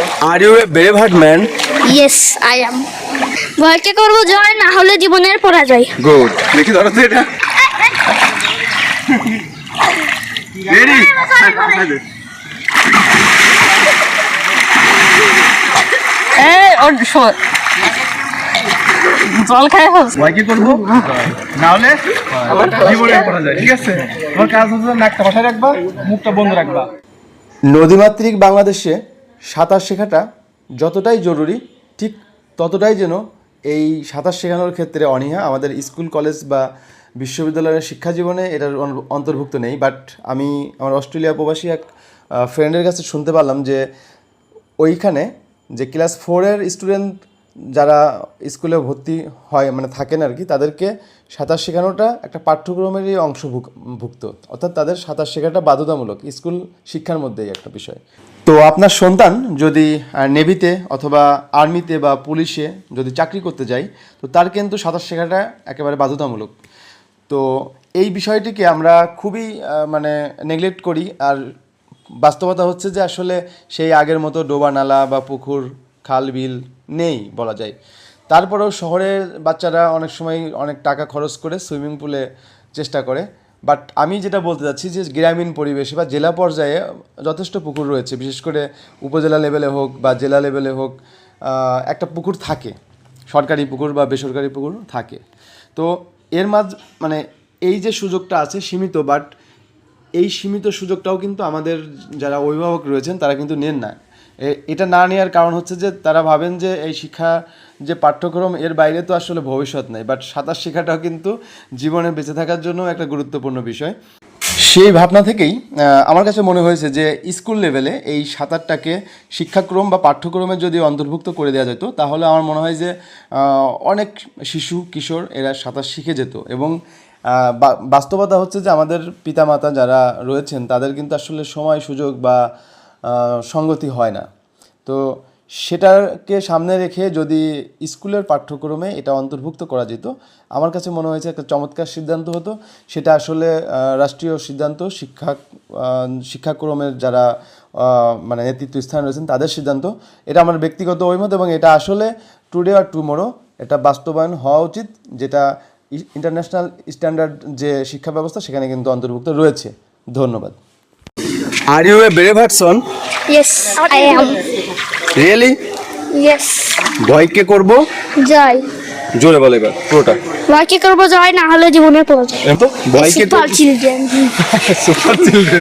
Are you a braveheart man? Yes, I am. ভয়কে করবো জয়, না হলে জীবনের পরাজয়। Good. দেখি ধরো তো এটা। Ready? এই ওর জল খায় হোস। ভয়কে করবো না হলে জীবনে পড়া যায়। ঠিক আছে, তোমার কাজ হচ্ছে নাকটা মাথায় রাখবা, মুখটা বন্ধ রাখবা। নদীমাতৃক বাংলাদেশে সাঁতার শেখাটা যতটাই জরুরি, ঠিক ততটাই যেন এই সাঁতার শেখানোর ক্ষেত্রে অনীহা আমাদের স্কুল কলেজ বা বিশ্ববিদ্যালয়ের শিক্ষা জীবনে এটার অন্তর্ভুক্ত নেই। বাট আমি আমার অস্ট্রেলিয়া প্রবাসী এক ফ্রেন্ডের কাছে শুনতে পারলাম যে ওইখানে যে ক্লাস 4-এর স্টুডেন্ট যারা স্কুলে ভর্তি হয় মানে থাকেন আর কি, তাদেরকে সাঁতার শেখানোটা একটা পাঠ্যক্রমেরই অংশভুক্ত, অর্থাৎ তাদের সাঁতার শেখাটা বাধ্যতামূলক স্কুল শিক্ষার মধ্যেই একটা বিষয়। তো আপনার সন্তান যদি নেভিতে অথবা আর্মিতে বা পুলিশে যদি চাকরি করতে যায়, তো তার কিন্তু সাঁতার শেখাটা একেবারে বাধ্যতামূলক। তো এই বিষয়টিকে আমরা খুবই মানে নেগলেক্ট করি। আর বাস্তবতা হচ্ছে যে আসলে সেই আগের মতো ডোবা নালা বা পুকুর খাল বিল নেই বলা যায়। তারপরেও শহরের বাচ্চারা অনেক সময় অনেক টাকা খরচ করে সুইমিং পুলে চেষ্টা করে। বাট আমি যেটা বলতে চাচ্ছি যে গ্রামীণ পরিবেশে বা জেলা পর্যায়ে যথেষ্ট পুকুর রয়েছে, বিশেষ করে উপজেলা লেভেলে হোক বা জেলা লেভেলে হোক একটা পুকুর থাকে, সরকারি পুকুর বা বেসরকারি পুকুর থাকে। তো এর মানে এই যে সুযোগটা আছে সীমিত, বাট এই সীমিত সুযোগটাও কিন্তু আমাদের যারা অভিভাবক রয়েছেন তারা কিন্তু নেন না। এটা না নেওয়ার কারণ হচ্ছে যে তারা ভাবেন যে এই শিক্ষা যে পাঠ্যক্রম এর বাইরে তো আসলে ভবিষ্যৎ নেই। বাট সাঁতার শেখাটাও কিন্তু জীবনে বেঁচে থাকার জন্য একটা গুরুত্বপূর্ণ বিষয়। সেই ভাবনা থেকেই আমার কাছে মনে হয়েছে যে স্কুল লেভেলে এই সাঁতারটাকে শিক্ষাক্রম বা পাঠ্যক্রমে যদি অন্তর্ভুক্ত করে দেওয়া যেত, তাহলে আমার মনে হয় যে অনেক শিশু কিশোর এরা সাঁতার শিখে যেত। এবং বাস্তবতা হচ্ছে যে আমাদের পিতামাতা যারা রয়েছেন তাদের কিন্তু আসলে সময় সুযোগ বা সঙ্গতি হয় না। তো সেটাকে সামনে রেখে যদি স্কুলের পাঠ্যক্রমে এটা অন্তর্ভুক্ত করা যেত, আমার কাছে মনে হয়েছে একটা চমৎকার সিদ্ধান্ত হতো। সেটা আসলে রাষ্ট্রীয় সিদ্ধান্ত, শিক্ষাক্রমের যারা মানে নেতৃত্ব স্থানে রয়েছেন তাদের সিদ্ধান্ত। এটা আমার ব্যক্তিগত অভিমত এবং এটা আসলে টুডে আর টুমোরো এটা বাস্তবায়ন হওয়া উচিত, যেটা ইন্টারন্যাশনাল স্ট্যান্ডার্ড যে শিক্ষা ব্যবস্থা সেখানে কিন্তু অন্তর্ভুক্ত রয়েছে। ধন্যবাদ। Are you a braveheart son? Yes, I am. Really? Yes. ভয়কে করবো জয়। জোরে বলে এবার পুরোটা। ভয়কে করবো জয়, না হলে জীবনের পরাজয়। তো ভয়কে Super children. Super children.